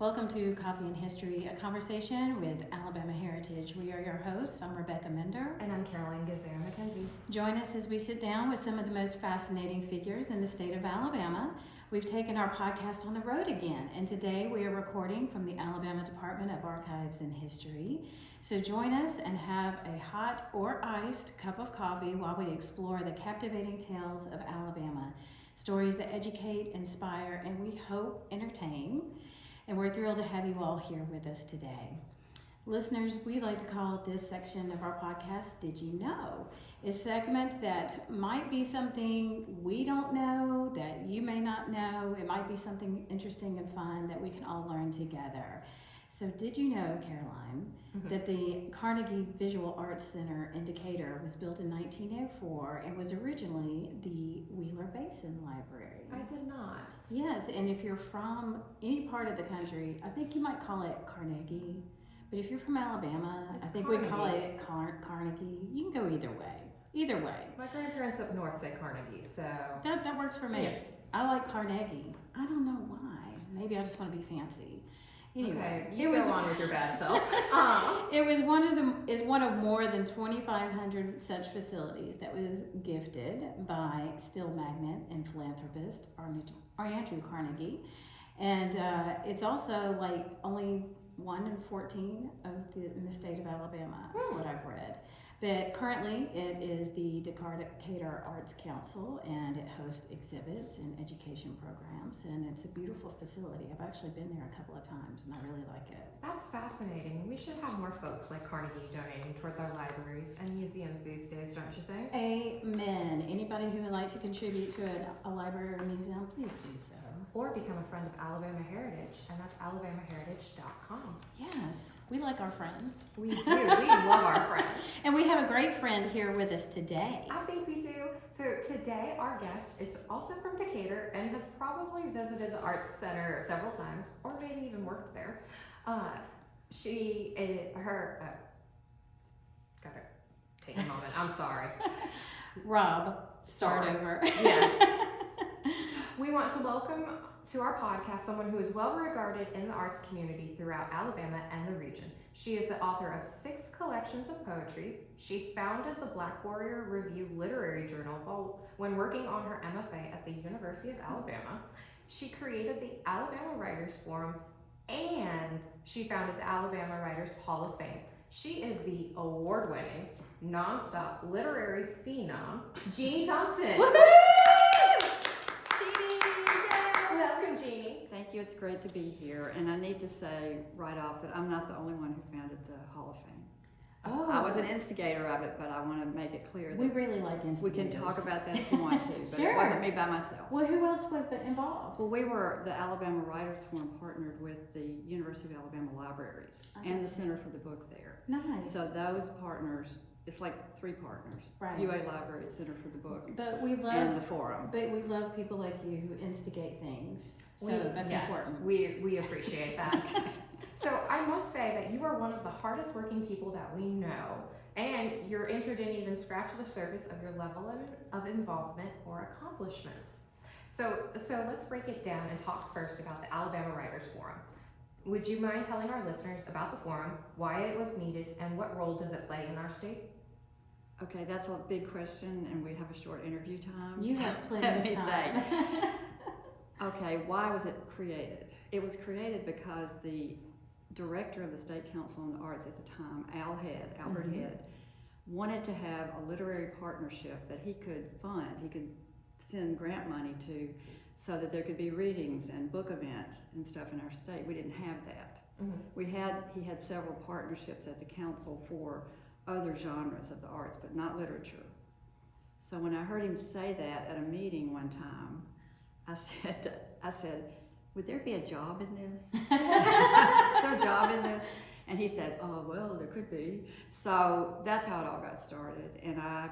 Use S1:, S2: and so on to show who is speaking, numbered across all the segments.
S1: Welcome to Coffee and History, a conversation with Alabama Heritage. We are your hosts. I'm Rebecca Mender.
S2: And I'm Caroline Gazera-McKenzie.
S1: Join us as we sit down with some of the most fascinating figures in the state of Alabama. We've taken our podcast on the road again, and today we are recording from the Alabama Department of Archives and History. So join us and have a hot or iced cup of coffee while we explore the captivating tales of Alabama. Stories that educate, inspire, and we hope entertain. And we're thrilled to have you all here with us today. Listeners, we like to call this section of our podcast, Did You Know? A segment that might be something we don't know, that you may not know. It might be something interesting and fun that we can all learn together. So did you know, Caroline, that the Carnegie Visual Arts Center in Decatur was built in 1904 and was originally the Wheeler Basin Library?
S2: I did not.
S1: Yes, and if you're from any part of the country, I think you might call it Carnegie. But if you're from Alabama,
S2: It's
S1: I think
S2: Carnegie.
S1: we call it Carnegie. You can go either way. Either way.
S2: My grandparents up north say Carnegie, so...
S1: That works for me.
S2: Yeah.
S1: I like Carnegie. I don't know why. Maybe I just want to be fancy. Anyway,
S2: okay, you go on with your bad self.
S1: It was one of more than 2,500 such facilities that was gifted by steel magnate and philanthropist Andrew Carnegie, and it's also like only 1 in 14 in the state of Alabama. Is what I've read. But currently, it is the Decatur Arts Council, and it hosts exhibits and education programs, and it's a beautiful facility. I've actually been there a couple of times, and I really like it.
S2: That's fascinating. We should have more folks like Carnegie donating towards our libraries and museums these days, don't you think?
S1: Amen. Anybody who would like to contribute to a library or museum, please do so.
S2: Or become a friend of Alabama Heritage, and that's alabamaheritage.com.
S1: Yes, we like our friends.
S2: We do. We love our friends.
S1: And we have a great friend here with us today.
S2: I think we do. So today our guest is also from Decatur and has probably visited the Arts Center several times, or maybe even worked there. Gotta take a moment. I'm sorry.
S1: Rob, start over.
S2: Yes. We want to welcome to our podcast someone who is well regarded in the arts community throughout Alabama and the region. She is the author of 6 collections of poetry. She founded the Black Warrior Review Literary Journal when working on her MFA at the University of Alabama. She created the Alabama Writers Forum, and she founded the Alabama Writers Hall of Fame. She is the award-winning, nonstop literary phenom, Jeanie Thompson. Welcome, Jeanie.
S3: Thank you. It's great to be here. And I need to say right off that I'm not the only one who founded the Hall of Fame.
S1: Oh,
S3: I was an instigator of it, but I want to make it clear that
S1: we really like
S3: we
S1: instigators.
S3: can talk about that if you want to, but
S1: Sure.
S3: It wasn't me by myself.
S1: Well, who else was involved?
S3: Well, the Alabama Writers Forum partnered with the University of Alabama Libraries and the Center for the Book there.
S1: Nice.
S3: So those partners, it's like 3 partners.
S1: Right.
S3: UA Library, Center for the Book,
S1: But we
S3: and
S1: love
S3: the Forum.
S1: people like you who instigate things. So that's
S2: Yes,
S1: important.
S2: We appreciate that. So I must say that you are one of the hardest working people that we know, and your intro didn't even scratch the surface of your level of involvement or accomplishments. So let's break it down and talk first about the Alabama Writers Forum. Would you mind telling our listeners about the forum, why it was needed, and what role does it play in our state?
S3: Okay, that's a big question, and we have a short interview time.
S1: You
S3: so
S1: have plenty
S3: let
S1: of
S3: me
S1: time.
S3: say. Okay, why was it created? It was created because the director of the State Council on the Arts at the time, Albert Head, wanted to have a literary partnership that he could fund. He could send grant money to, so that there could be readings and book events and stuff in our state. We didn't have that. He had several partnerships at the council for other genres of the arts, but not literature. So when I heard him say that at a meeting one time, I said, would there be a job in this? Is there a job in this? And he said, oh, well, there could be. So that's how it all got started. And I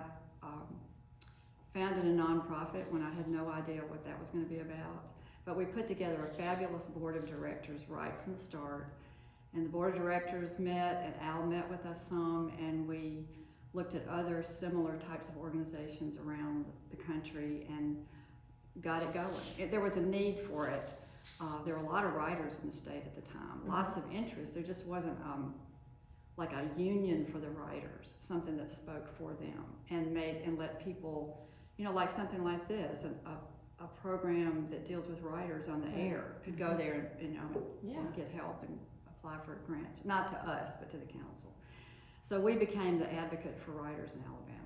S3: founded a nonprofit when I had no idea what that was going to be about. But we put together a fabulous board of directors right from the start. And the board of directors met, and Al met with us some, and we looked at other similar types of organizations around the country and got it going. There was a need for it. There were a lot of writers in the state at the time, lots of interest. There just wasn't like a union for the writers, something that spoke for them and let people, like something like this, a program that deals with writers on the air could go there and get help and apply for grants, not to us, but to the council. So we became the advocate for writers in Alabama.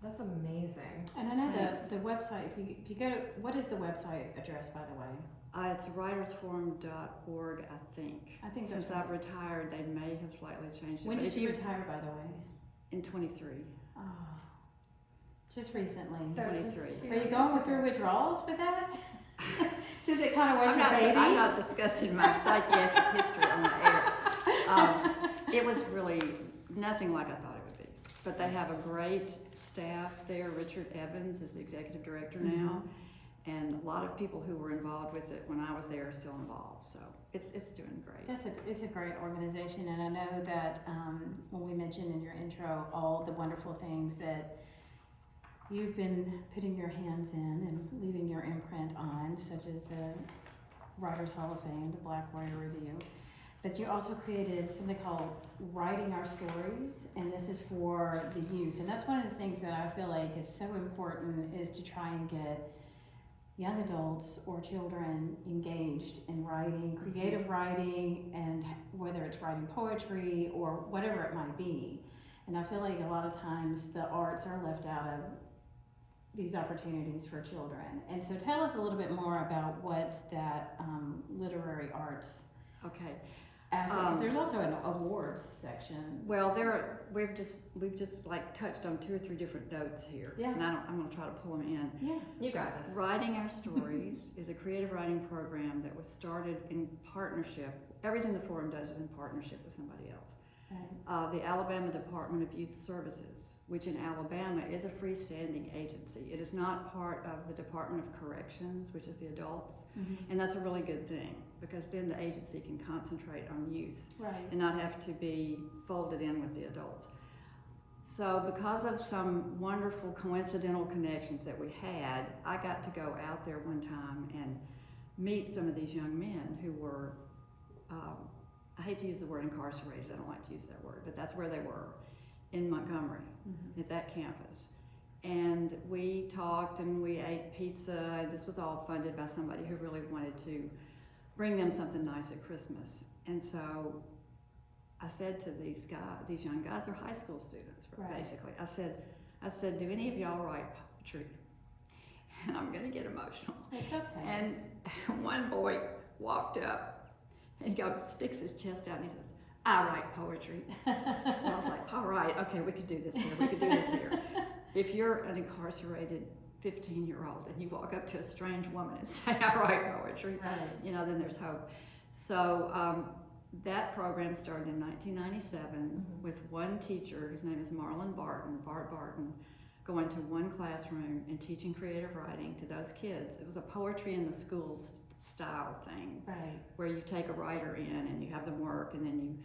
S2: That's amazing.
S1: And I know the website, if you go to, what is the website address, by the way?
S3: It's writersforum.org, I think.
S1: I think that's
S3: Since I've retired, they may have slightly changed it.
S1: When
S3: But
S1: did
S3: if
S1: you retire, by the way?
S3: In 23.
S1: Oh, just recently.
S2: So
S3: 23.
S1: Are you going through withdrawals with that? Since it kind of was your baby?
S3: I'm not discussing my psychiatric history on the air. It was really nothing like I thought it would be. But they have a great staff there. Richard Evans is the executive director now. And a lot of people who were involved with it when I was there are still involved. So it's doing great.
S1: It's a great organization, and I know that when we mentioned in your intro all the wonderful things that you've been putting your hands in and leaving your imprint on, such as the Writers Hall of Fame, the Black Writer Review. But you also created something called Writing Our Stories, and this is for the youth. And that's one of the things that I feel like is so important, is to try and get young adults or children engaged in writing, creative writing, and whether it's writing poetry or whatever it might be. And I feel like a lot of times the arts are left out of these opportunities for children. And so tell us a little bit more about what that literary arts aspect, because there's also an awards section.
S3: Well, we've just like touched on 2 or 3 different notes here.
S1: Yeah.
S3: And I'm going to try to pull them in.
S1: Yeah,
S2: You got this.
S3: Writing Our Stories is a creative writing program that was started in partnership. Everything the forum does is in partnership with somebody else.
S1: right.
S3: The Alabama Department of Youth Services, which in Alabama is a freestanding agency. It is not part of the Department of Corrections, which is the adults. And that's a really good thing, because then the agency can concentrate on youth
S1: Right.
S3: and not have to be folded in with the adults. So because of some wonderful coincidental connections that we had, I got to go out there one time and meet some of these young men who were, I hate to use the word incarcerated, I don't like to use that word, but that's where they were, in Montgomery, at that campus. And we talked and we ate pizza. This was all funded by somebody who really wanted to bring them something nice at Christmas. And so I said to these young guys, they're high school students,
S1: Right.
S3: basically. I said, do any of y'all write poetry? And I'm gonna get emotional.
S1: It's okay.
S3: And one boy walked up and sticks his chest out and he says, I write poetry. And I was like, all right, okay, we could do this here, we could do this here. If you're an incarcerated 15-year-old and you walk up to a strange woman and say, I write poetry,
S1: Right.
S3: then there's hope. So that program started in 1997 with one teacher, whose name is Bart Barton, going to one classroom and teaching creative writing to those kids. It was a poetry in the schools style thing,
S1: Right.
S3: where you take a writer in and you have them work, and then you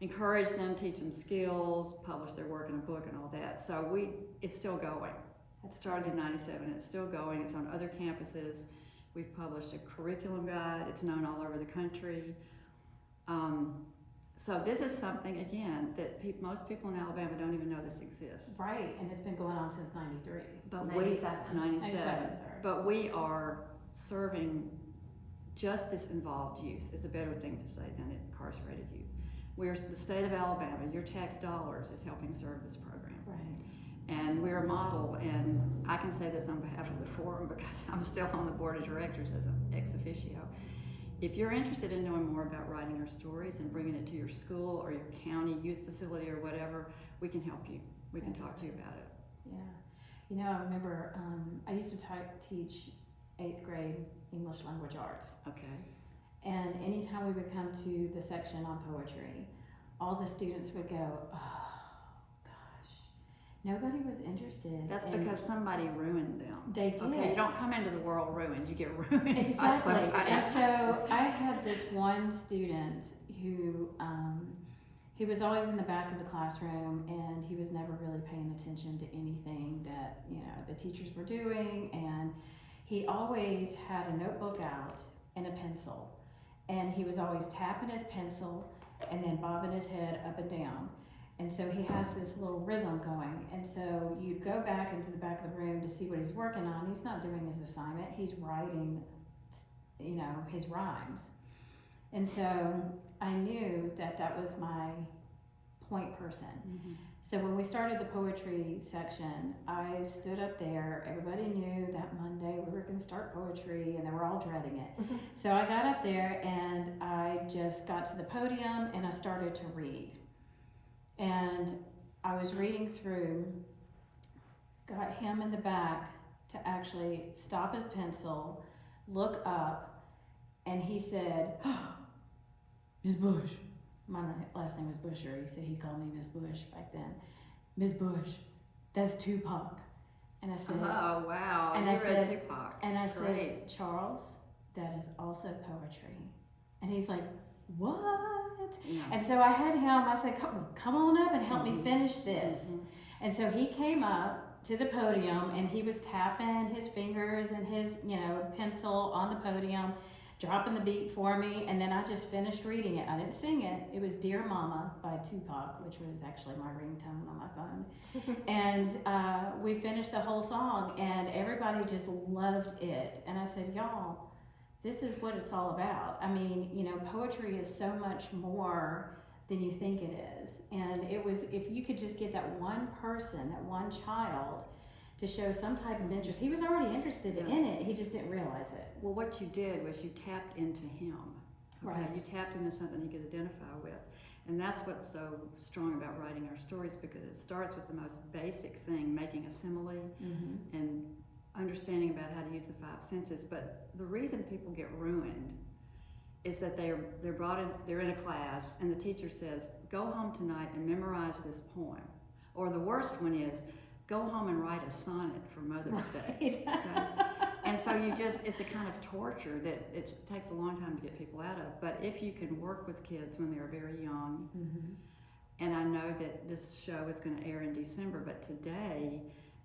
S3: encourage them, teach them skills, publish their work in a book and all that. So it's still going. It started in 97, it's still going. It's on other campuses. We've published a curriculum guide. It's known all over the country. So this is something, again, that most people in Alabama don't even know this exists.
S1: Right, and it's been going on since 93.
S3: But
S2: 97.
S3: 97.
S1: Sorry.
S3: But we are serving justice-involved youth, is a better thing to say than incarcerated youth. We're the state of Alabama. Your tax dollars is helping serve this program.
S1: Right.
S3: And we're a model, and I can say this on behalf of the forum because I'm still on the board of directors as an ex officio. If you're interested in knowing more about writing our stories and bringing it to your school or your county youth facility or whatever, we can help you. We can talk to you about it.
S1: Yeah. I remember I used to teach 8th grade English language arts.
S3: Okay.
S1: And anytime we would come to the section on poetry, all the students would go, oh, gosh, nobody was interested.
S3: That's because somebody ruined them.
S1: They did.
S3: Okay, you don't come into the world ruined, you get ruined.
S1: Exactly. And so I had this one student who, he was always in the back of the classroom, and he was never really paying attention to anything that, the teachers were doing. And he always had a notebook out and a pencil. and he was always tapping his pencil and then bobbing his head up and down. And so he has this little rhythm going. And so you go back into the back of the room to see what he's working on. He's not doing his assignment. He's writing, his rhymes. And so I knew that that was my point person.
S3: Mm-hmm.
S1: So when we started the poetry section, I stood up there. Everybody knew that Monday we were going to start poetry, and they were all dreading it.
S2: Mm-hmm.
S1: So I got up there and I just got to the podium and I started to read. And I was reading through, got him in the back to actually stop his pencil, look up, and he said, "Ms. Bush." My last name was Busher. He called me Miss Bush back then. "Miss Bush, that's Tupac." And I said,
S3: "Oh, wow."
S1: And
S3: you
S1: I
S3: read
S1: said,
S3: Tupac.
S1: And I
S3: Great.
S1: said, "Charles, that is also poetry." And he's like, "What?"
S3: Yeah.
S1: And so I had him, I said, come on up and help me finish this.
S3: Mhm.
S1: And so he came up to the podium and he was tapping his fingers and his, pencil on the podium, dropping the beat for me. And then I just finished reading it. I didn't sing it. It was "Dear Mama" by Tupac, which was actually my ringtone on my phone. And we finished the whole song and everybody just loved it. And I said, "Y'all, this is what it's all about." I mean, poetry is so much more than you think it is. And it was, if you could just get that one person, that one child, to show some type of interest. He was already interested in it, he just didn't realize it.
S3: Well, what you did was you tapped into him. Okay?
S1: Right.
S3: You tapped into something he could identify with. And that's what's so strong about writing our stories, because it starts with the most basic thing, making a simile
S1: Mm-hmm.
S3: and understanding about how to use the five senses. But the reason people get ruined is that they're in a class and the teacher says, "Go home tonight and memorize this poem." Or the worst one is, "Go home and write a sonnet for Mother's Day." Okay? And so it's a kind of torture that it takes a long time to get people out of. But if you can work with kids when they're very young,
S1: Mm-hmm.
S3: and I know that this show is going to air in December, but today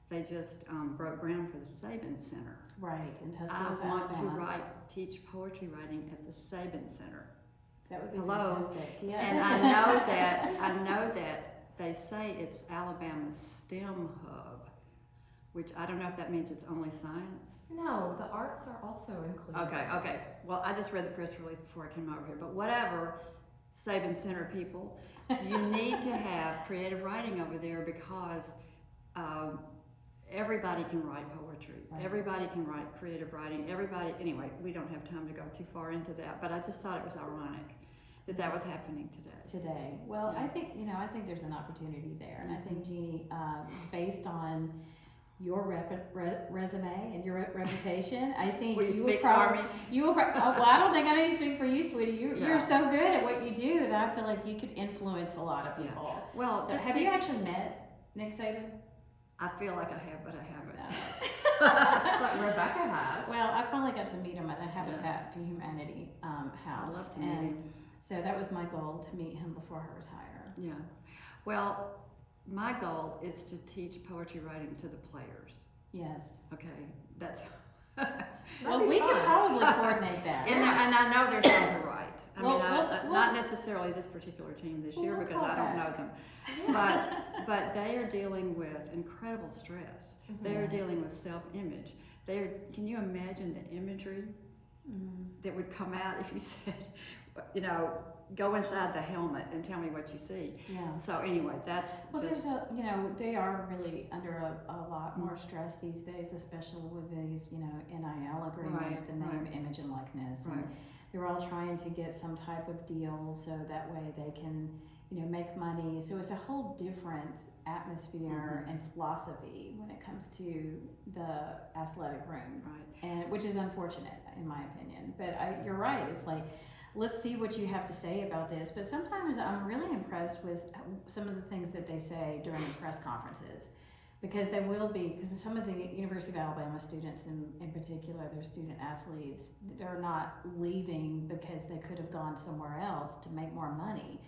S3: they just broke ground for the Sabin Center.
S1: Right, in
S3: I
S1: Tuscaloosa,
S3: want to
S1: Alabama.
S3: teach poetry writing at the Sabin Center.
S1: That would be
S3: Hello.
S1: fantastic. Yes.
S3: And I know that they say it's Alabama's STEM hub, which I don't know if that means it's only science.
S2: No, the arts are also included.
S3: Okay. Well, I just read the press release before I came over here, but whatever, Sabin Center people, you need to have creative writing over there, because everybody can write poetry.
S1: Right.
S3: Everybody can write creative writing. Anyway, we don't have time to go too far into that, but I just thought it was ironic that was happening today.
S1: Well,
S3: Yeah.
S1: I think there's an opportunity there, and I think, Jeanie, based on your resume and your reputation, I think
S3: Will you
S1: you
S3: speak
S1: would probably.
S3: for me?
S1: Well, I don't think I need to speak for you, sweetie.
S3: Yeah.
S1: You're so good at what you do that I feel like you could influence a lot of people.
S3: Well,
S1: So
S3: just
S1: have you actually met Nick Saban?
S3: I feel like I have, but I haven't.
S2: But Rebecca has.
S1: Well, I finally got to meet him at a Habitat for Humanity house.
S3: I'd love to meet him.
S1: So that was my goal, to meet him before I retire.
S3: Yeah. Well, my goal is to teach poetry writing to the players.
S1: Yes.
S3: Okay, that's.
S1: Well, we could probably coordinate that.
S3: And I know they're trying to write. I
S1: Well,
S3: mean, not necessarily this particular team this year,
S1: We'll
S3: because
S1: call
S3: I don't
S1: back.
S3: know them. But they are dealing with incredible stress. They are
S1: Yes.
S3: dealing with self-image. Can you imagine the imagery that would come out if you said, go inside the helmet and tell me what you see?
S1: Yeah.
S3: So anyway, that's
S1: Well,
S3: just.
S1: they are really under a lot more stress these days, especially with these, NIL agreements,
S3: Right,
S1: the name,
S3: right.
S1: image, and likeness.
S3: Right.
S1: And they're all trying to get some type of deal so that way they can, make money. So it's a whole different atmosphere and philosophy when it comes to the athletic room,
S3: Right.
S1: and which is unfortunate in my opinion. But you're right. It's like, let's see what you have to say about this. But sometimes I'm really impressed with some of the things that they say during the press conferences, because some of the University of Alabama students in particular, their student athletes, they're not leaving because they could have gone somewhere else to make more money.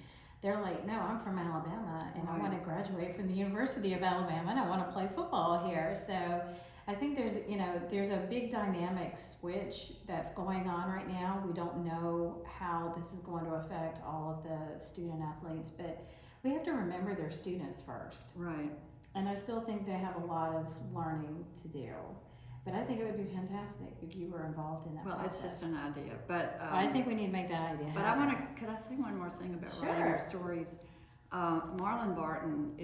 S1: They're like, no, I'm from Alabama and I want to graduate from the University of Alabama and I want to play football here. So I think there's a big dynamic switch that's going on right now. We don't know how how this is going to affect all of the student athletes, but we have to remember they're students first.
S3: Right.
S1: And I still think they have a lot of learning to do. But I think it would be fantastic if you were involved in that
S3: Well,
S1: process.
S3: it's just an idea, but.
S1: I think we need to make that idea
S3: But
S1: happen.
S3: could I say one more thing about
S1: Sure.
S3: writing your stories? Marlon Barton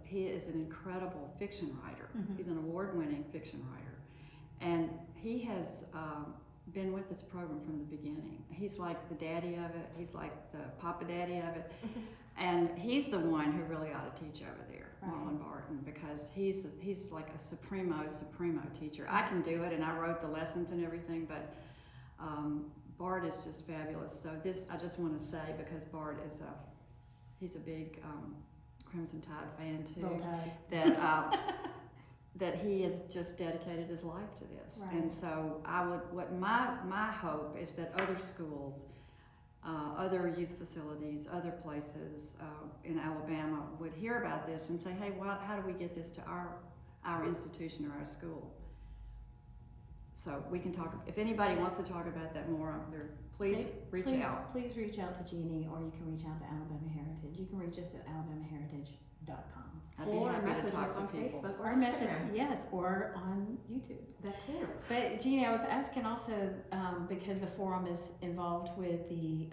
S3: he is an incredible fiction writer.
S1: Mhm.
S3: He's an award-winning fiction writer. And he has been with this program from the beginning. He's like the daddy of it. He's like the papa daddy of it. And he's the one who really ought to teach over there,
S1: Right.
S3: Marlon Barton, because he's like a supremo teacher. I can do it, and I wrote the lessons and everything, but Bart is just fabulous. So I just want to say, because Bart is he's a big Crimson Tide fan too.
S1: Roll Tide.
S3: That he has just dedicated his life to this.
S1: Right.
S3: And so my hope is that other schools, other youth facilities, other places in Alabama would hear about this and say, hey, how do we get this to our institution or our school? So we can talk, if anybody wants to talk about that more, please reach out.
S1: Please reach out to Jeanie, or you can reach out to Alabama Heritage. You can reach us at alabamaheritage.com.
S3: I'd be
S2: Or
S3: happy to
S2: message
S3: talk
S2: us
S3: to
S2: on
S3: people.
S2: Facebook or
S1: Or message,
S2: Instagram.
S1: yes, or on YouTube.
S2: That too.
S1: But Jeanie, I was asking also, because the forum is involved with the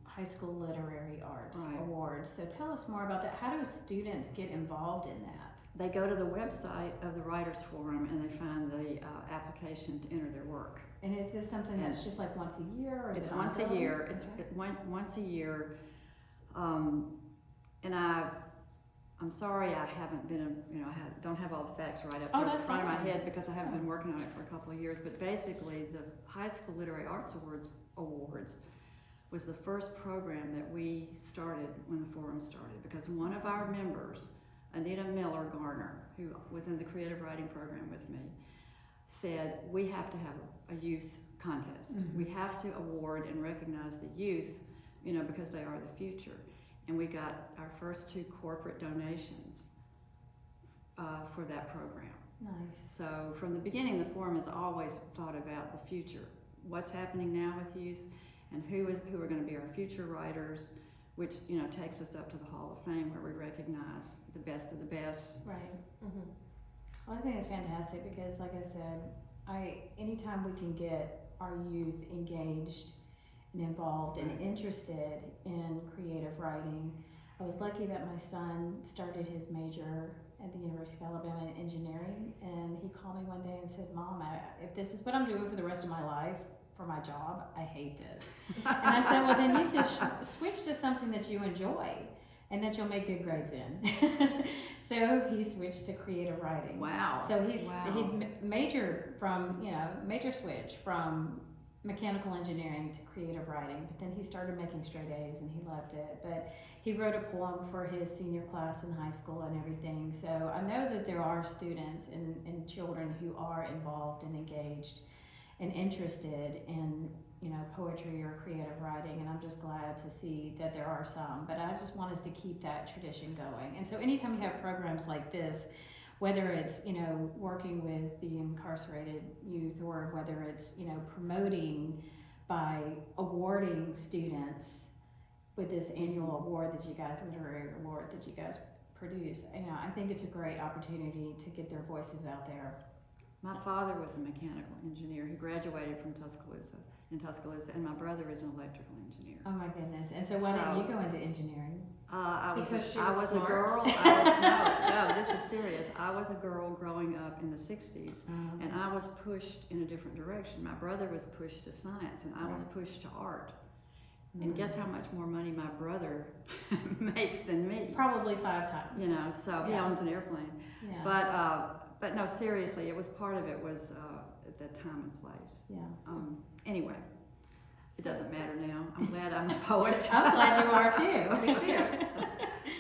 S1: High School Literary Arts
S3: Right.
S1: Awards. So tell us more about that. How do students get involved in that?
S3: They go to the website of the Writers Forum and they find the application to enter their work.
S1: And is this something that's just like once a year, or is
S3: It's
S1: it
S3: once a
S1: ongoing?
S3: year. It's
S1: Okay.
S3: once a year. And I'm sorry I haven't been, I don't have all the facts right up
S1: Oh,
S3: there in
S1: that's
S3: front of my
S1: fine.
S3: head because I haven't been working on it for a couple of years. But basically, the High School Literary Arts Awards was the first program that we started when the forum started, because one of our members, Anita Miller Garner, who was in the creative writing program with me, said we have to have a youth contest.
S1: Mhm.
S3: We have to award and recognize the youth, because they are the future. And we got our first 2 corporate donations for that program.
S1: Nice.
S3: So from the beginning, the forum has always thought about the future. What's happening now with youth, and who are going to be our future writers, which takes us up to the Hall of Fame, where we recognize the best of the best.
S1: Right.
S2: Mm-hmm.
S1: Well, I think it's fantastic because, like I said, anytime we can get our youth engaged and involved and interested in creative writing. I was lucky that my son started his major at the University of Alabama in engineering, and he called me one day and said, Mom, if this is what I'm doing for the rest of my life, for my job, I hate this. And I said, well, then you should switch to something that you enjoy and that you'll make good grades in. So he switched to creative writing.
S3: Wow.
S1: So
S3: Wow.
S1: he majored from, major switch from mechanical engineering to creative writing, but then he started making straight A's and he loved it. But he wrote a poem for his senior class in high school and everything. So I know that there are students and children who are involved and engaged and interested in poetry or creative writing, and I'm just glad to see that there are some. But I just want us to keep that tradition going. And so anytime you have programs like this, whether it's working with the incarcerated youth, or whether it's promoting by awarding students with this annual award that you guys, literary award that you guys produce, I think it's a great opportunity to get their voices out there.
S3: My father was a mechanical engineer. He graduated from Tuscaloosa, and my brother is an electrical engineer.
S1: Oh my goodness! And so why didn't you go into engineering?
S3: I was
S2: Because she
S3: I
S2: was
S3: was
S2: smart.
S3: a girl. No, this is serious. I was a girl growing up in the 60s, and I was pushed in a different direction. My brother was pushed to science, and I was pushed to art. And guess how much more money my brother makes than me?
S1: Probably 5 times.
S3: So he
S1: Yeah.
S3: owns an airplane.
S1: Yeah.
S3: But no, seriously, it was part of it was the time and place.
S1: Yeah.
S3: Anyway, it doesn't matter now. I'm glad I'm a poet.
S1: I'm glad you are too.
S2: Me too.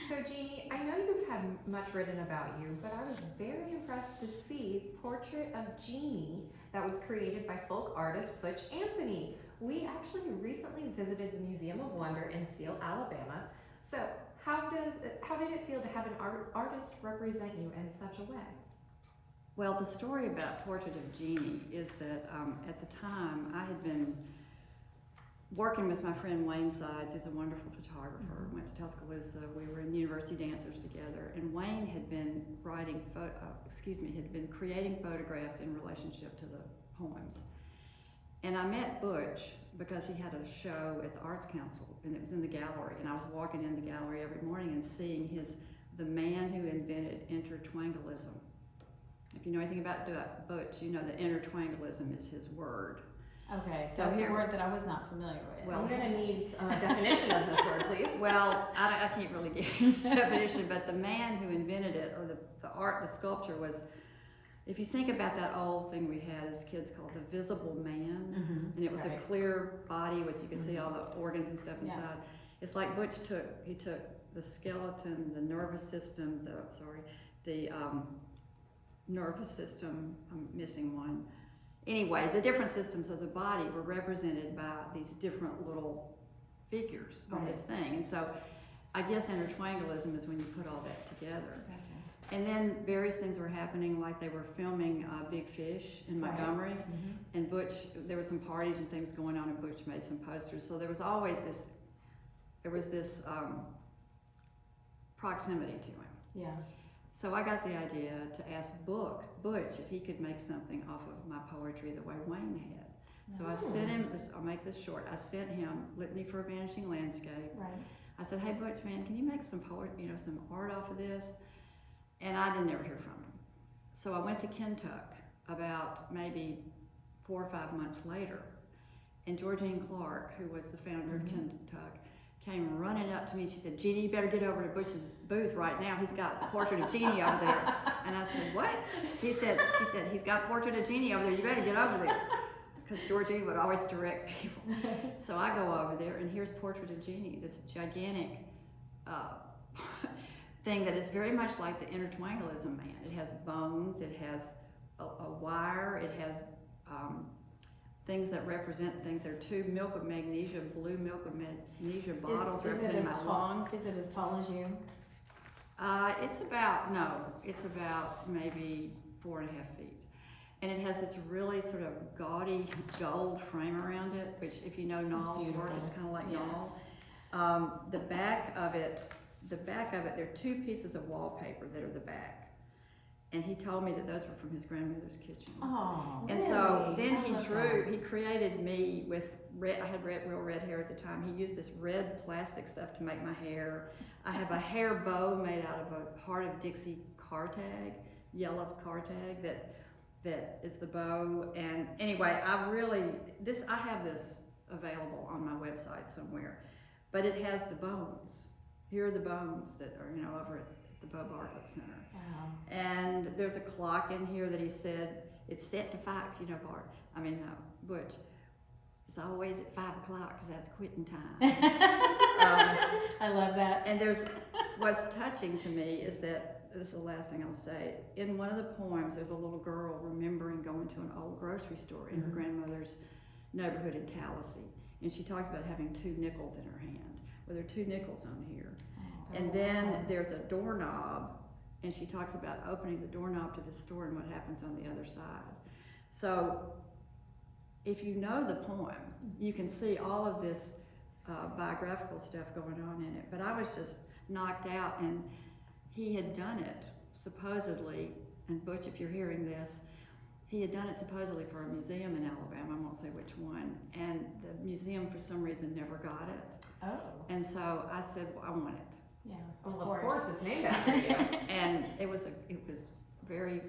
S2: So Jeanie, I know you've had much written about you, but I was very impressed to see Portrait of Jeanie that was created by folk artist Butch Anthony. We actually recently visited the Museum of Wonder in Seal, Alabama. So how did it feel to have an artist represent you in such a way?
S3: Well, the story about Portrait of Jeanie is that at the time I had been working with my friend Wayne Sides, who's a wonderful photographer. Went to Tuscaloosa. We were in University Dancers together, and Wayne had been had been creating photographs in relationship to the poems. And I met Butch because he had a show at the Arts Council, and it was in the gallery. And I was walking in the gallery every morning and seeing the man who invented intertwangalism. If you know anything about Butch, you know that intertwangalism is his word.
S1: Okay, so that's a word that I was not familiar with.
S2: Well, I'm going to need a definition of this word, please.
S3: Well, I can't really give you a definition, but the man who invented it, or the sculpture was, if you think about that old thing we had as kids called the visible man, and it was a clear body with, you could see all the organs and stuff inside. Yeah. It's like Butch took the skeleton, the nervous system, the nervous system, I'm missing one. Anyway, the different systems of the body were represented by these different little figures on this thing. And so I guess intertwangalism is when you put all that together. Gotcha. And then various things were happening, like they were filming Big Fish in Montgomery. And Butch, there were some parties and things going on, and Butch made some posters. So there was always this proximity to him. Yeah. So I got the idea to ask Butch if he could make something off of my poetry the way Wayne had. So I sent him, I'll make this short, I sent him Litany for a Vanishing Landscape. Right. I said, hey Butch, man, can you make some some art off of this? And I didn't ever hear from him. So I went to Kentucky about maybe 4 or 5 months later, and Georgine Clark, who was the founder of Kentucky, came running up to me. She said, Jeanie, you better get over to Butch's booth right now. He's got a portrait of Jeanie over there. And I said, what? She said, he's got a portrait of Jeanie over there. You better get over there. Because Georgine would always direct people. So I go over there, and here's Portrait of Jeanie, this gigantic thing that is very much like the intertwangalism man. It has bones, it has a wire, it has things that represent things. There are 2 milk of magnesia, blue milk of magnesia bottles representing my lungs.
S1: Is it as tall as you?
S3: It's about maybe 4.5 feet. And it has this really sort of gaudy gold frame around it, which if you know Noel's work, it's kind of like Noel. The back of it, there are 2 pieces of wallpaper that are the back. And he told me that those were from his grandmother's kitchen. Oh, and really? So then he created me with red. I had real red hair at the time. He used this red plastic stuff to make my hair. I have a hair bow made out of a Heart of Dixie car tag, yellow car tag that is the bow. And anyway, I have this available on my website somewhere, but it has the bones. Here are the bones that are over at the Bo Bartlett Center. Wow. And there's a clock in here that he said, it's set to 5, Butch, it's always at 5 o'clock because that's quitting time.
S1: I love that.
S3: And what's touching to me is that, this is the last thing I'll say, in one of the poems there's a little girl remembering going to an old grocery store in her grandmother's neighborhood in Tallahassee. And she talks about having 2 nickels in her hand. Well, there are 2 nickels on here. And then there's a doorknob, and she talks about opening the doorknob to the store and what happens on the other side. So if you know the poem, you can see all of this biographical stuff going on in it. But I was just knocked out, and he had done it supposedly, and Butch, if you're hearing this, he had done it supposedly for a museum in Alabama, I won't say which one, and the museum for some reason never got it. Oh. And so I said, well, I want it.
S1: Yeah,
S2: of course it's named after you.
S3: And it was very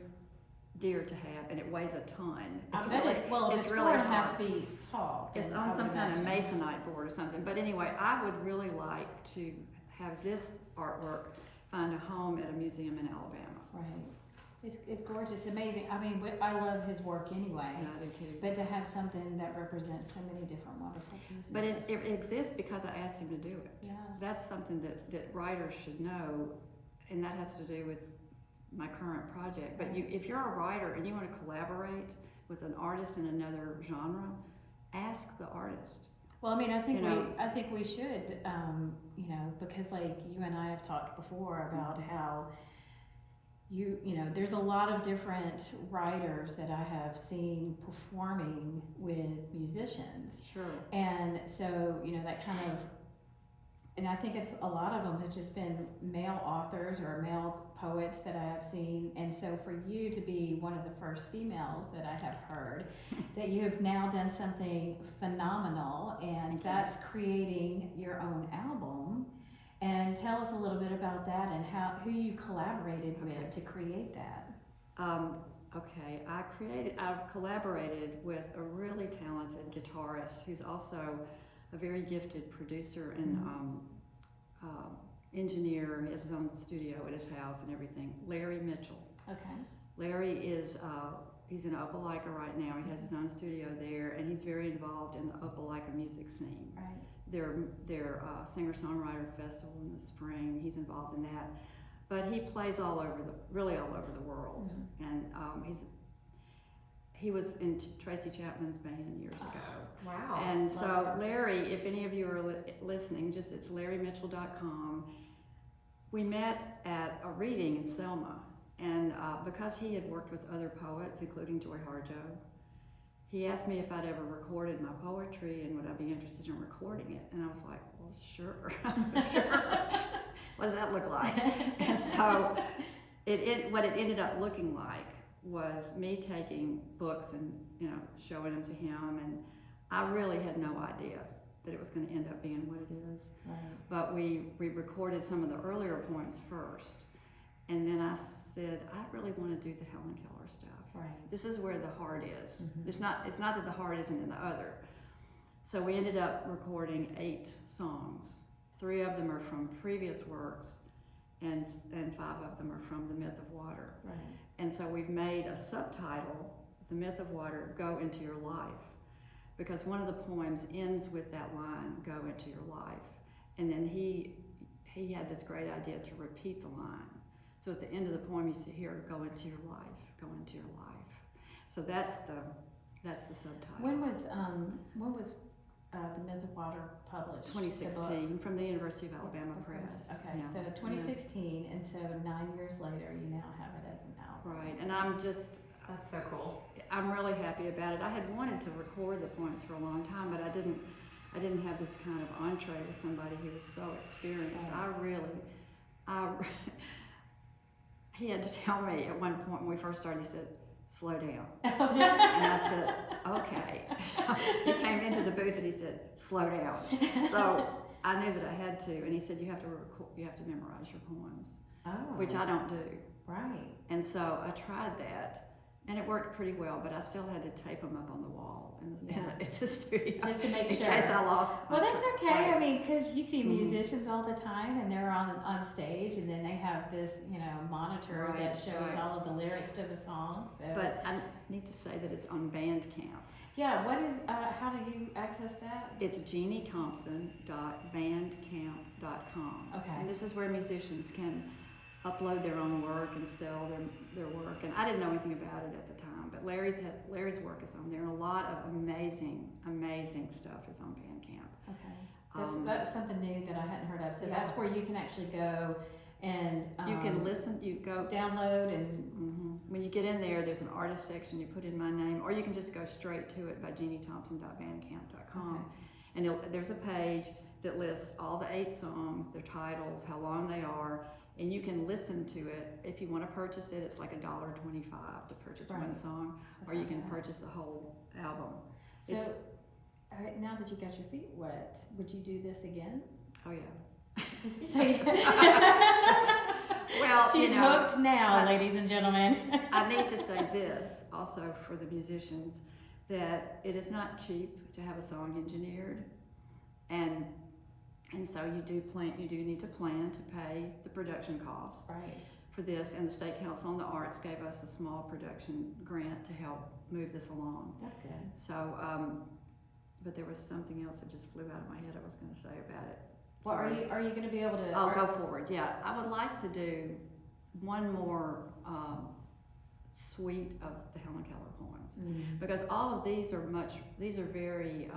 S3: dear to have, and it weighs a ton.
S1: I bet it. Well, it's really 4.5 feet tall.
S3: It's on some kind of masonite board or something. But anyway, I would really like to have this artwork find a home at a museum in Alabama.
S1: Right. It's gorgeous, amazing. I love his work anyway.
S3: Yeah, I do too.
S1: But to have something that represents so many different wonderful pieces.
S3: But it exists because I asked him to do it.
S1: Yeah.
S3: That's something that writers should know, and that has to do with my current project. But if you're a writer and you want to collaborate with an artist in another genre, ask the artist.
S1: Well, I think we should, because like you and I have talked before about how you know, there's a lot of different writers that I have seen performing with musicians.
S3: Sure.
S1: And so, you know, that kind of, and I think it's a lot of them have just been male authors or male poets that I have seen. And so for you to be one of the first females that I have heard, that you have now done something phenomenal, and that's creating your own album. And tell us a little bit about that and who you collaborated with to create that.
S3: Okay, I've collaborated with a really talented guitarist who's also a very gifted producer and engineer. He has his own studio at his house and everything. Larry Mitchell.
S1: Okay.
S3: Larry is, he's in Opelika right now. He has his own studio there, and he's very involved in the Opelika music scene.
S1: Right.
S3: Their singer-songwriter festival in the spring. He's involved in that. But he plays really all over the world. And he was in Tracy Chapman's band years ago.
S2: Wow.
S3: And
S2: Love
S3: so
S2: her.
S3: Larry, if any of you are listening, it's LarryMitchell.com. We met at a reading in Selma, and because he had worked with other poets, including Joy Harjo, he asked me if I'd ever recorded my poetry and would I be interested in recording it. And I was like, well, sure. Sure. What does that look like? And so what it ended up looking like was me taking books and, you know, showing them to him, and I really had no idea that it was going to end up being what it is.
S1: Right.
S3: But we recorded some of the earlier poems first, and then I said, I really want to do the Helen Keller stuff.
S1: Right.
S3: This is where the heart is. It's not that the heart isn't in the other. So we ended up recording 8 songs. 3 of them are from previous works, and 5 of them are from The Myth of Water.
S1: Right.
S3: And so we've made a subtitle, The Myth of Water, Go Into Your Life, because one of the poems ends with that line, go into your life. And then he had this great idea to repeat the line. So at the end of the poem you see here, go into your life, go into your life. So that's the subtitle.
S1: When was The Myth of Water published?
S3: 2016 from the University of Alabama Press.
S1: Okay,
S3: Yeah.
S1: so 2016, and so 9 years later, you now have it as an album.
S3: Right, and
S2: That's so cool.
S3: I'm really happy about it. I had wanted to record the poems for a long time, but I didn't have this kind of entree with somebody who was so experienced.
S1: Right.
S3: He had to tell me at one point when we first started, he said, slow down.
S1: And
S3: And I said, okay. So he came into the booth and he said, slow down. So I knew that I had to, and he said, you have to memorize your poems, which I don't do.
S1: Right.
S3: And so I tried that, and it worked pretty well, but I still had to tape them up on the wall in the studio.
S1: Just to make
S3: in
S1: sure.
S3: case I lost my
S1: Well, that's okay.
S3: place.
S1: I mean, because you see musicians all the time, and they're on stage, and then they have this, you know, monitor
S3: Right,
S1: that shows
S3: right.
S1: all of the lyrics to the song. So.
S3: But I need to say that it's on Bandcamp.
S1: Yeah, what is? How do you access that?
S3: It's JeanieThompson.bandcamp.com.
S1: Okay.
S3: And this is where musicians can upload their own work and sell their work. And I didn't know anything about it at the time, but Larry's work is on there, and a lot of amazing stuff is on Bandcamp.
S1: Okay, that's something new that I hadn't heard of. So that's where you can actually go and
S3: You can listen. You go
S1: download and.
S3: When you get in there, there's an artist section. You put in my name, or you can just go straight to it by JeanieThompson.bandcamp.com.
S1: Okay.
S3: And there's a page that lists all the 8 songs, their titles, how long they are, and you can listen to it. If you want to purchase it, it's like $1.25 to purchase
S1: Right.
S3: one song, or you can purchase the whole album.
S1: So, all right, now that you got your feet wet, would you do this again?
S3: Oh yeah.
S1: So you,
S3: Well,
S1: she's
S3: you know,
S1: hooked now, ladies and gentlemen.
S3: I need to say this also for the musicians, that it is not cheap to have a song engineered, and so you do need to plan to pay the production costs
S1: Right.
S3: for this, and the State Council on the Arts gave us a small production grant to help move this along.
S1: That's good.
S3: So, but there was something else that just flew out of my head I was going to say about it.
S1: Well,
S3: Sorry.
S1: are you going to be able to?
S3: I'll go forward. Yeah, I would like to do one more suite of the Helen Keller poems, because all of these are very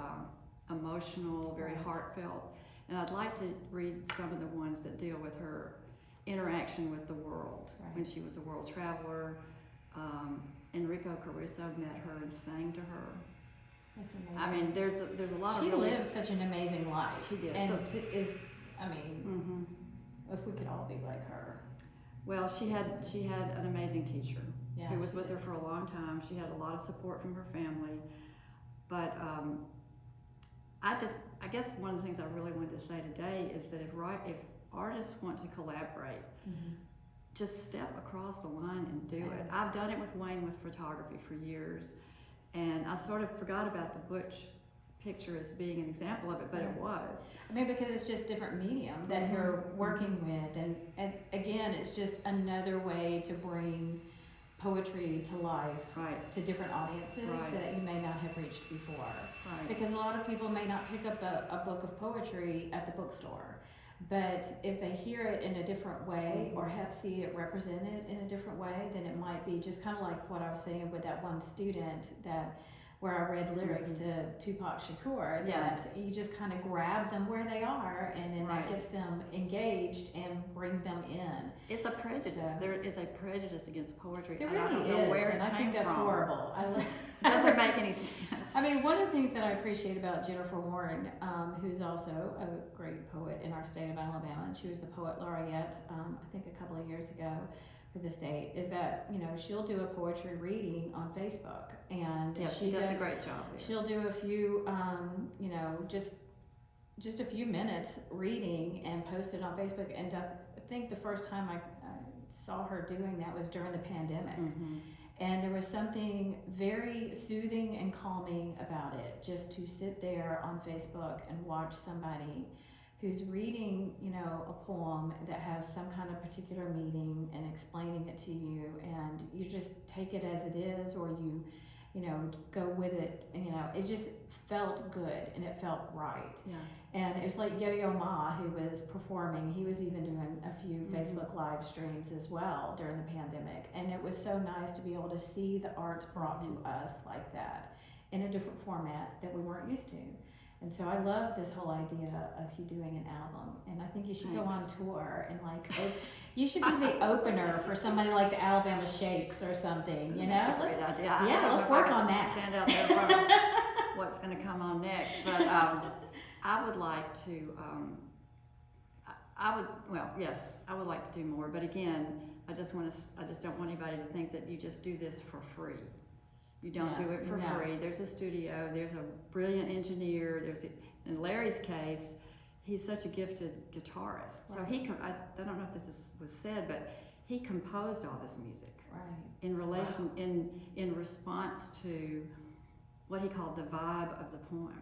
S3: emotional, very heartfelt, and I'd like to read some of the ones that deal with her interaction with the world.
S1: Right.
S3: When she was a world traveler, Enrico Caruso met her and sang to her.
S1: That's amazing.
S3: I mean, there's a lot
S1: she
S3: of really...
S1: lived such an amazing life.
S3: She did.
S1: And
S3: So,
S1: I mean, if we could all be like her.
S3: well, she had an amazing teacher
S1: Yeah,
S3: who was
S1: she
S3: with her
S1: did.
S3: for a long time. She had a lot of support from her family, but I guess one of the things I really wanted to say today is that if artists want to collaborate, just step across the line and do it.
S1: Yes.
S3: I've done it with Wayne with photography for years, and I sort of forgot about the Butch picture as being an example of it, but it was.
S1: I mean, because it's just different medium that you're working with, and again, it's just another way to bring poetry to life
S3: Right.
S1: to different audiences
S3: Right.
S1: that you may not have reached before.
S3: Right.
S1: Because a lot of people may not pick up a book of poetry at the bookstore, but if they hear it in a different way or see it represented in a different way, then it might be just kind of like what I was saying with that one student where I read lyrics to Tupac Shakur,
S3: Yeah.
S1: that you just kind of grab them where they are, and then
S3: Right.
S1: that gets them engaged and bring them in.
S3: It's a prejudice.
S1: So-
S3: There is a prejudice against poetry.
S1: There
S3: and I don't
S1: really
S3: know
S1: is,
S3: where
S1: and
S3: it
S1: I think
S3: came
S1: that's
S3: from.
S1: horrible.
S3: It doesn't make any sense.
S1: I mean, one of the things that I appreciate about Jennifer Warren, who's also a great poet in our state of Alabama, and she was the poet laureate, I think a couple of years ago for the state, is that, she'll do a poetry reading on Facebook, and
S3: Yeah, she does a great job there.
S1: she'll do a few, just a few minutes reading and post it on Facebook. And I think the first time I saw her doing that was during the pandemic. And there was something very soothing and calming about it, just to sit there on Facebook and watch somebody who's reading, a poem that has some kind of particular meaning and explaining it to you, and you just take it as it is, or you go with it. It just felt good and it felt right.
S3: Yeah.
S1: And it was like Yo-Yo Ma, who was performing. He was even doing a few Facebook live streams as well during the pandemic. And it was so nice to be able to see the arts brought to us like that in a different format that we weren't used to. And so I love this whole idea of you doing an album. And I think you should go on tour and you should be the opener for somebody like the Alabama Shakes or something,
S3: That's a great idea.
S1: Yeah, let's work on that.
S3: Stand out there from what's going to come on next. But I would like to, I would like to do more. But again, I just don't want anybody to think that you just do this for free. You don't do it for free. There's a studio. There's a brilliant engineer. In Larry's case, he's such a gifted guitarist. So I don't know if this was said, but he composed all this music in relation in response to what he called the vibe of the poem.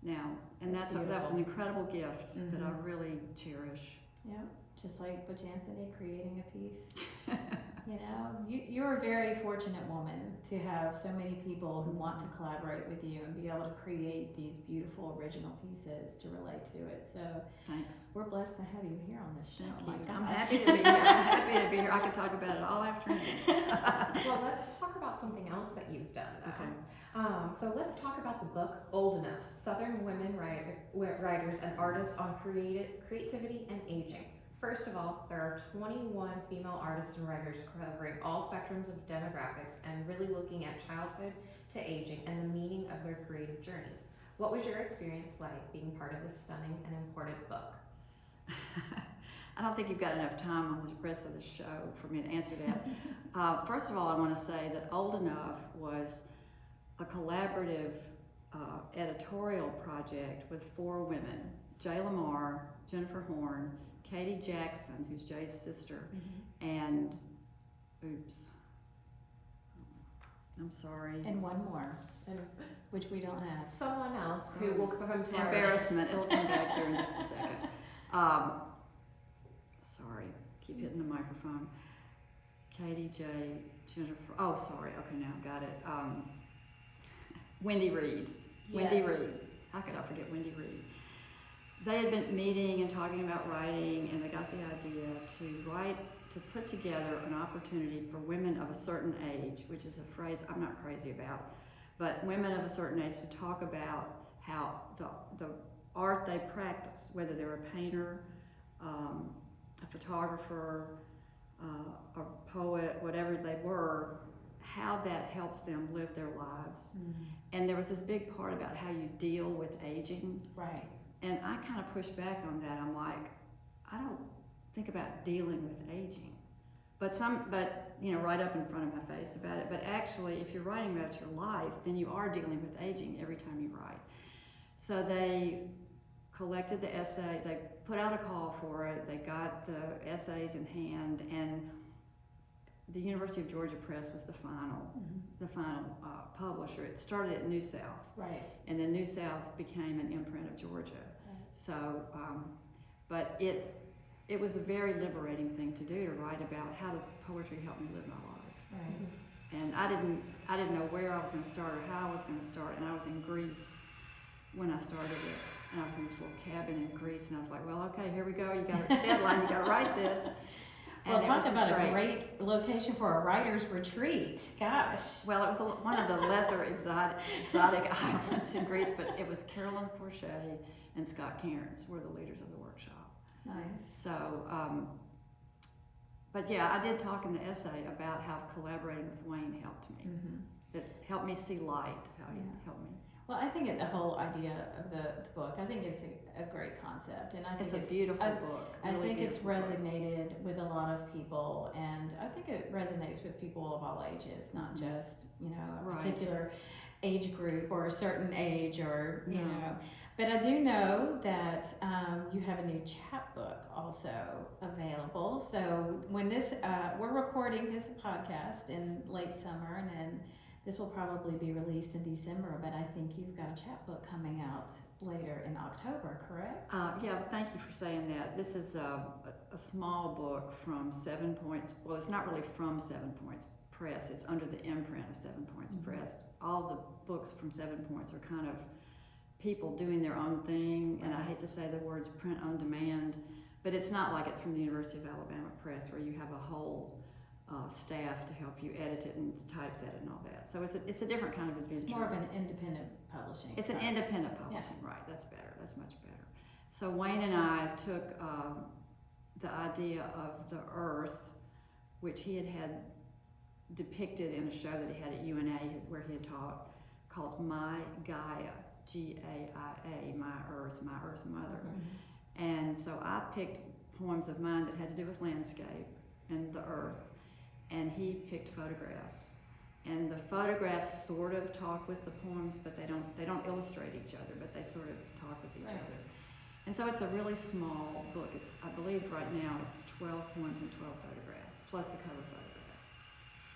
S3: Now, and that was an incredible gift that I really cherish.
S1: Yeah, just like Butch Anthony creating a piece. You're a very fortunate woman to have so many people who want to collaborate with you and be able to create these beautiful original pieces to relate to it. So
S3: thanks.
S1: We're blessed to have you here on this show.
S3: Thank you.
S1: My
S3: I'm
S1: gosh.
S3: happy to be here. I'm happy to be here. I could talk about it all afternoon.
S2: Well, let's talk about something else that you've done, though.
S3: Okay.
S2: So let's talk about the book Old Enough: Southern Women Writers and Artists on Creativity and Aging. First of all, there are 21 female artists and writers covering all spectrums of demographics and really looking at childhood to aging and the meaning of their creative journeys. What was your experience like being part of this stunning and important book?
S3: I don't think you've got enough time on the rest of the show for me to answer that. First of all, I want to say that Old Enough was a collaborative editorial project with 4 women: Jay Lamar, Jennifer Horn, Katie Jackson, who's Jay's sister, and I'm sorry.
S1: And one more, which we don't have.
S2: Someone else who will come to our...
S3: Embarrassment. It'll come back here in just a second. Sorry, keep hitting the microphone. Katie, Jay, Jennifer. Oh, sorry. Okay, now I've got it. Wendy Reed. Wendy Reed. How could I forget Wendy Reed? They had been meeting and talking about writing, and they got the idea to put together an opportunity for women of a certain age, which is a phrase I'm not crazy about, but women of a certain age to talk about how the art they practice, whether they're a painter, a photographer, a poet, whatever they were, how that helps them live their lives. And there was this big part about how you deal with aging.
S1: Right.
S3: And I kind of pushed back on that. I'm like, I don't think about dealing with aging. But right up in front of my face about it. But actually, if you're writing about your life, then you are dealing with aging every time you write. So they collected the essay, they put out a call for it, they got the essays in hand, and the University of Georgia Press was the final publisher. It started at New South.
S1: Right.
S3: And then New South became an imprint of Georgia.
S1: Right.
S3: So, but it was a very liberating thing to do, to write about how does poetry help me live my life.
S1: Right.
S3: And I didn't know where I was going to start or how I was going to start. And I was in Greece when I started it, and I was in this little cabin in Greece, and I was like, well, okay, here we go. You got a deadline. You got to write this.
S1: Well,
S3: And
S1: talk about a great location for a writer's retreat. Gosh.
S3: Well, it was one of the lesser exotic islands in Greece, but it was Carolyn Poarch and Scott Cairns were the leaders of the workshop.
S1: Nice.
S3: So, but yeah, I did talk in the essay about how collaborating with Wayne helped me. It helped me see light, how he helped me.
S1: Well, I think the whole idea of the book, I think it's a great concept, and I think
S3: It's a beautiful book.
S1: I
S3: really
S1: think it's
S3: beautiful book.
S1: resonated with a lot of people, and I think it resonates with people of all ages, not just a
S3: Right.
S1: particular age group or a certain age, or you
S3: No.
S1: know. But I do know that you have a new chapbook also available. So when we're recording this podcast in late summer, and then this will probably be released in December, but I think you've got a chapbook coming out later in October, correct?
S3: Yeah, thank you for saying that. This is a small book from 7 Points. Well, it's not really from 7 Points Press. It's under the imprint of 7 Points Press. All the books from 7 Points are kind of people doing their own thing, and I hate to say the words print on demand, but it's not like it's from the University of Alabama Press where you have a whole staff to help you edit it and typeset it and all that. So it's a different kind of adventure.
S1: It's more of an independent publishing.
S3: It's an independent publishing, right? That's better. That's much better. So Wayne and I took the idea of the Earth, which he had depicted in a show that he had at UNA where he had taught, called My Gaia, Gaia, My Earth Mother. And so I picked poems of mine that had to do with landscape and the Earth, and he picked photographs. And the photographs sort of talk with the poems, but they don't illustrate each other, but they sort of talk with each other. And so it's a really small book. I believe right now it's 12 poems and 12 photographs, plus the cover photograph.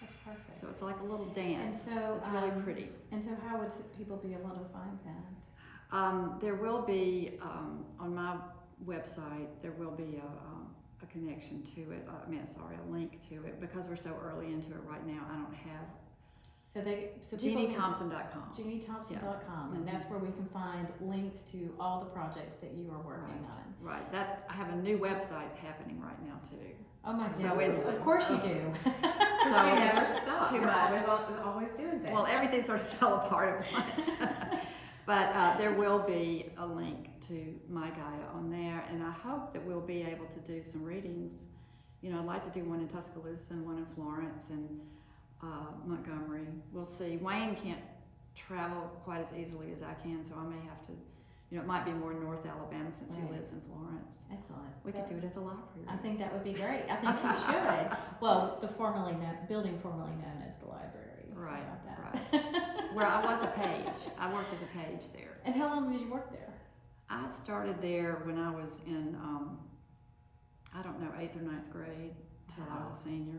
S1: That's perfect.
S3: So it's like a little dance.
S1: And so
S3: it's really pretty.
S1: And so how would people be able to find that?
S3: There will be, on my website, there will be a connection to it. A link to it. Because we're so early into it right now, I don't have.
S1: So people
S3: JeanieThompson.com.
S1: JeanieThompson.com, and that's where we can find links to all the projects that you are working on.
S3: Right. I have a new website happening right now too.
S1: Oh my
S3: So
S1: goodness!
S3: it's-
S1: Of course you do.
S2: Because you never stop.
S3: too
S2: You're
S3: much.
S2: always doing things.
S3: Well, everything sort of fell apart at once. But there will be a link to My Gaia on there, and I hope that we'll be able to do some readings. I'd like to do one in Tuscaloosa and one in Florence and Montgomery. We'll see. Wayne can't travel quite as easily as I can, so I may have to, it might be more North Alabama since he lives in Florence.
S1: Excellent.
S3: We could do it at the library.
S1: I think that would be great. I think you should. Well, the building formerly known as the library.
S3: Right,
S1: How about that?
S3: right. Where I was a page. I worked as a page there.
S1: And how long did you work there?
S3: I started there when I was in, 8th or 9th grade till I was a senior.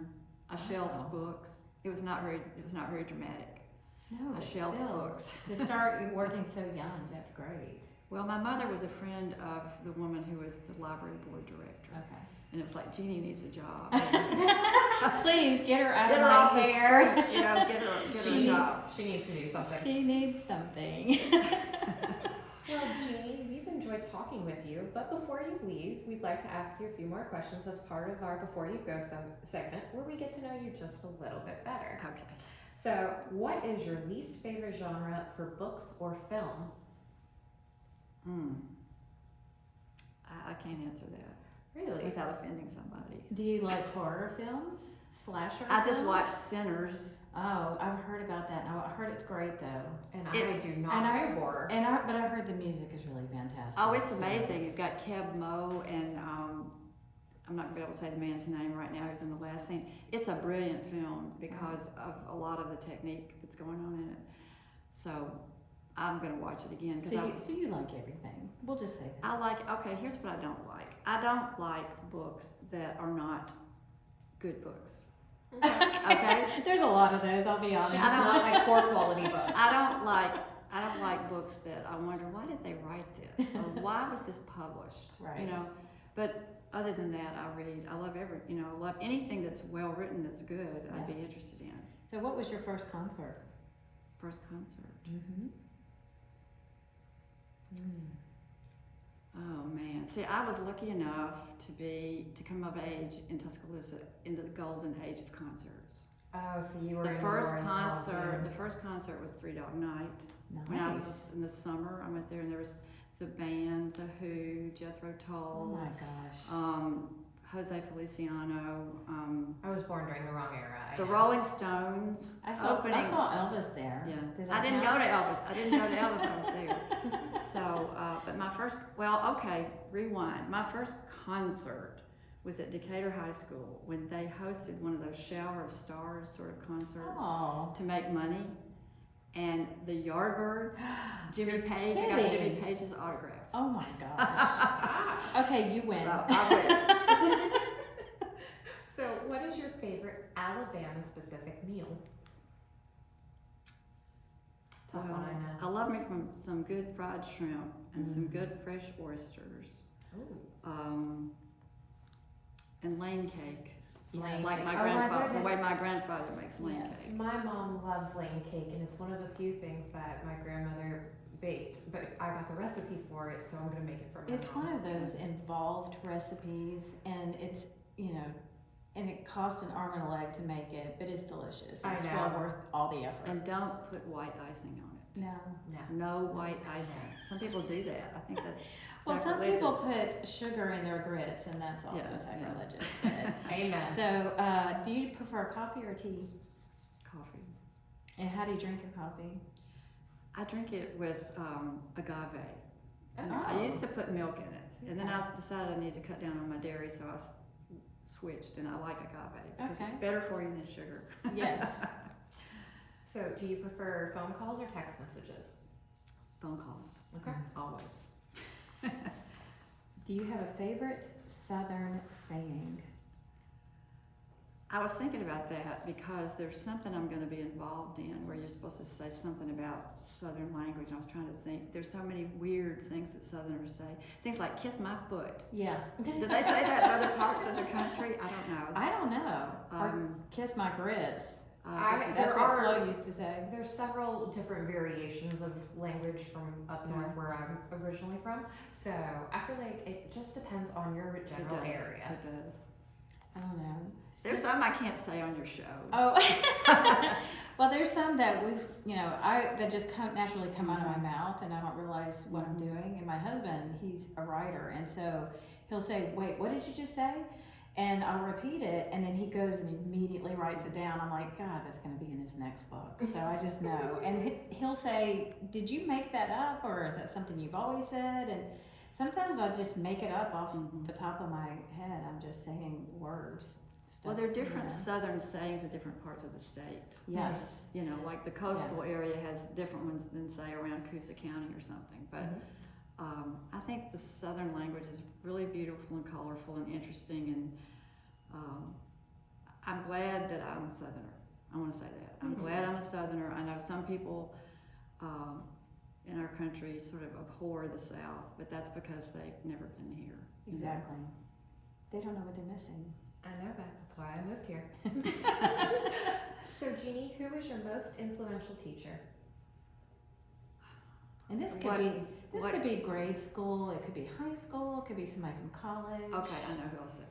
S3: I shelved books. It was not very dramatic.
S1: No,
S3: I
S1: but
S3: shelved
S1: still,
S3: books.
S1: to start working so young, that's great.
S3: Well, my mother was a friend of the woman who was the library board director.
S1: Okay.
S3: And it was like, Jeanie needs a job.
S1: Please get her out
S3: Get
S1: of
S3: her
S1: my
S3: off the
S1: hair.
S3: street, get her a job.
S2: She needs to do something.
S1: She needs something.
S2: Well, Jeanie, we've enjoyed talking with you, but before you leave, we'd like to ask you a few more questions as part of our Before You Go segment, where we get to know you just a little bit better.
S3: Okay.
S2: So, what is your least favorite genre for books or film?
S3: I can't answer that
S2: Really?
S3: without offending somebody.
S1: Do you like horror films? Slasher
S3: I just
S1: films?
S3: watched Sinners.
S1: Oh, I've heard about that. Now, I heard it's great though.
S2: And I do not do horror.
S1: But I heard the music is really fantastic.
S3: Oh, it's
S1: so-
S3: amazing. You've got Keb Mo and I'm not going to be able to say the man's name right now who's in the last scene. It's a brilliant film because of a lot of the technique that's going on in it. So I'm going to watch it again.
S1: So you like everything. We'll just say that.
S3: Okay, here's what I don't like. I don't like books that are not good books. Okay?
S1: There's a lot of those, I'll be honest.
S2: She's not like poor quality books.
S3: I don't like books that I wonder, why did they write this? Or why was this published?
S1: Right.
S3: You know, but other than that, I love I love anything that's well written, that's good. I'd be interested in.
S1: So what was your first concert?
S3: First concert.
S1: Mm-hmm.
S3: Oh man. See, I was lucky enough to come of age in Tuscaloosa in the golden age of concerts.
S2: Oh, so you were
S3: The
S2: in
S3: first
S2: Roaring
S3: concert was Three Dog Night.
S1: Nice.
S3: When I was in the summer, I went there and there was the band, The Who, Jethro
S1: Oh
S3: Tull,
S1: my gosh.
S3: Jose Feliciano,
S2: I was born during the wrong era.
S3: the Rolling Stones.
S1: I saw
S3: opening.
S1: Elvis there.
S3: Yeah,
S1: Does that
S3: I didn't
S1: count?
S3: go to Elvis. I was there. So, but my first, rewind. My first concert was at Decatur High School when they hosted one of those Shower of Stars sort of concerts
S1: Oh.
S3: to make money. And the Yardbirds, Jimmy Page, I got
S1: kidding.
S3: Jimmy Page's autograph.
S1: Oh my gosh. Okay, you win.
S3: So I went.
S2: So, what is your favorite Alabama specific meal? Tough one, I know.
S3: I love me from some good fried shrimp and some good fresh oysters.
S2: Ooh.
S3: And lane cake.
S2: Lane
S3: Like
S2: cake.
S3: my
S2: Oh my
S3: grandfather, the
S2: goodness.
S3: way my grandfather makes lane
S1: Yes.
S3: cake.
S2: My mom loves lane cake, and it's one of the few things that my grandmother baked. But I got the recipe for it, so I'm gonna make it for my
S1: It's
S2: mom.
S1: one of those involved recipes, and it's, and it costs an arm and a leg to make it, but it's delicious.
S2: I
S1: It's
S2: know.
S1: well worth all the effort.
S3: And don't put white icing on it.
S1: No.
S2: No.
S3: No white icing. Some people do that. I think that's
S1: Well, some people
S3: sacrilegious.
S1: put sugar in their grits, and that's also
S3: Yeah,
S1: sacrilegious. But,
S2: Amen.
S1: so, do you prefer coffee or tea?
S3: Coffee.
S1: And how do you drink your coffee?
S3: I drink it with agave.
S1: Oh.
S3: I used to put milk in it, and then I decided I need to cut down on my dairy, so I switched, and I like agave because
S1: Okay.
S3: it's better for you than sugar.
S1: Yes.
S2: So, do you prefer phone calls or text messages?
S3: Phone calls.
S2: Okay.
S3: Always.
S1: Do you have a favorite Southern saying?
S3: I was thinking about that because there's something I'm going to be involved in where you're supposed to say something about Southern language. I was trying to think. There's so many weird things that Southerners say. Things like "kiss my foot."
S1: Yeah.
S3: Do they say that in other parts of the country? I don't know.
S1: I don't know. Or kiss my grits. That's
S2: there
S1: what
S2: are-
S1: Flo used to say.
S2: There's several different variations of language from up north where I'm originally from. So I feel like it just depends on your general
S3: it does.
S2: area.
S3: It does.
S1: I don't know.
S3: There's some I can't say on your show.
S1: Oh, well, there's some that that just naturally come out of my mouth, and I don't realize what I'm doing. And my husband, he's a writer, and so he'll say, "Wait, what did you just say?" And I'll repeat it, and then he goes and immediately writes it down. I'm like, God, that's going to be in his next book. So I just know. And he'll say, "Did you make that up, or is that something you've always said?" And sometimes I just make it up off the top of my head. I'm just saying words.
S3: Well, there are different
S1: you know.
S3: Southern sayings in different parts of the state.
S1: Yes.
S3: You know, like the coastal area has different ones than, say, around Coosa County or something. But I think the Southern language is really beautiful and colorful and interesting. And I'm glad that I'm a Southerner. I want to say that. I'm glad I'm a Southerner. I know some people in our country sort of abhor the South, but that's because they've never been here. you know.
S1: Exactly. They don't know what they're missing.
S2: I know that. That's why I moved here. So, Jeanie, who was your most influential teacher?
S1: And this could
S3: What-
S1: be grade school, it could be high school, it could be somebody from college.
S3: Okay, I know who I'll say.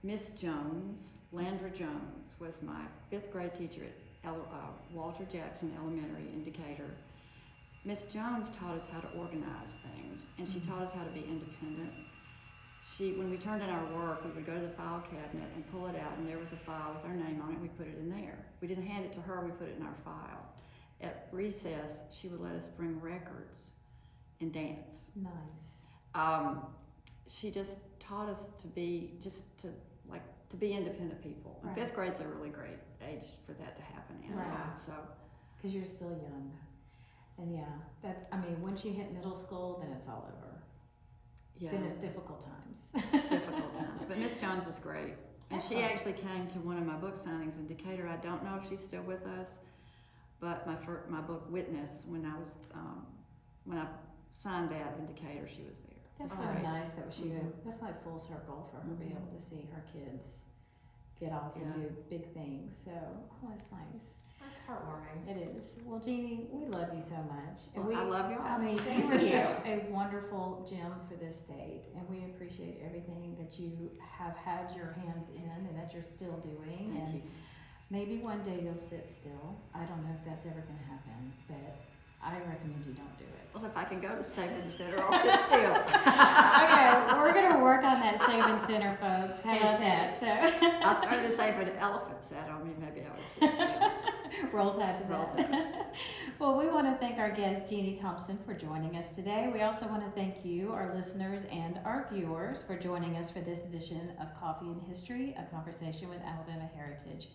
S3: Miss Jones, Landra Jones, was my 5th grade teacher at Walter Jackson Elementary in Decatur. Miss Jones taught us how to organize things, and she taught us how to be independent. when we turned in our work, we would go to the file cabinet and pull it out, and there was a file with our name on it. We put it in there. We didn't hand it to her. We put it in our file. At recess, she would let us bring records and dance.
S1: Nice.
S3: She just taught us to be independent people. And
S1: Right.
S3: 5th grade's a really great age for that to happen in.
S1: Right.
S3: So
S1: Because you're still young. And once you hit middle school, then it's all over.
S3: yeah,
S1: Then it's difficult times.
S3: difficult times. But Miss Jones was great, and she
S1: Excellent.
S3: actually came to one of my book signings in Decatur. I don't know if she's still with us, but my book Witness, when I signed that in Decatur, she was there.
S1: That's so
S3: Right.
S1: nice that she
S3: Mhm.
S1: that's like full circle for her to be
S3: Mhm.
S1: able to see her kids get off and
S3: Yeah.
S1: do big things. So, that's nice.
S2: That's heartwarming.
S1: It is. Well, Jeanie, we love you so much. And
S3: Well, I love you all.
S1: I mean,
S2: Thank
S1: you are
S2: you.
S1: such a wonderful gem for this state, and we appreciate everything that you have had your hands in and that you're still doing.
S3: Thank
S1: and
S3: you.
S1: maybe one day you'll sit still. I don't know if that's ever going to happen, but I recommend you don't do it.
S3: Well, if I can go to Saving Center, I'll sit still.
S1: Okay, we're going to work on that Saving Center, folks. How about that? So
S3: I started to say if an elephant sat on me, maybe I would sit still.
S1: Roll Tide to
S3: Roll
S1: that. Well, we want to thank our guest, Jeanie Thompson, for joining us today. We also want to thank you, our listeners and our viewers, for joining us for this edition of Coffee and History, a conversation with Alabama Heritage.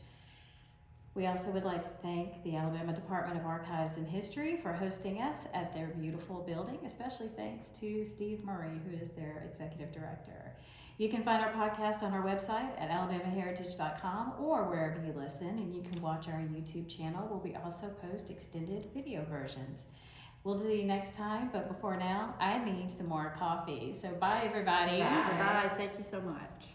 S1: We also would like to thank the Alabama Department of Archives and History for hosting us at their beautiful building, especially thanks to Steve Murray, who is their executive director. You can find our podcast on our website at alabamaheritage.com or wherever you listen, and you can watch our YouTube channel where we also post extended video versions. We'll see you next time, but before now, I need some more coffee. So bye, everybody.
S3: Bye. Thank you so much.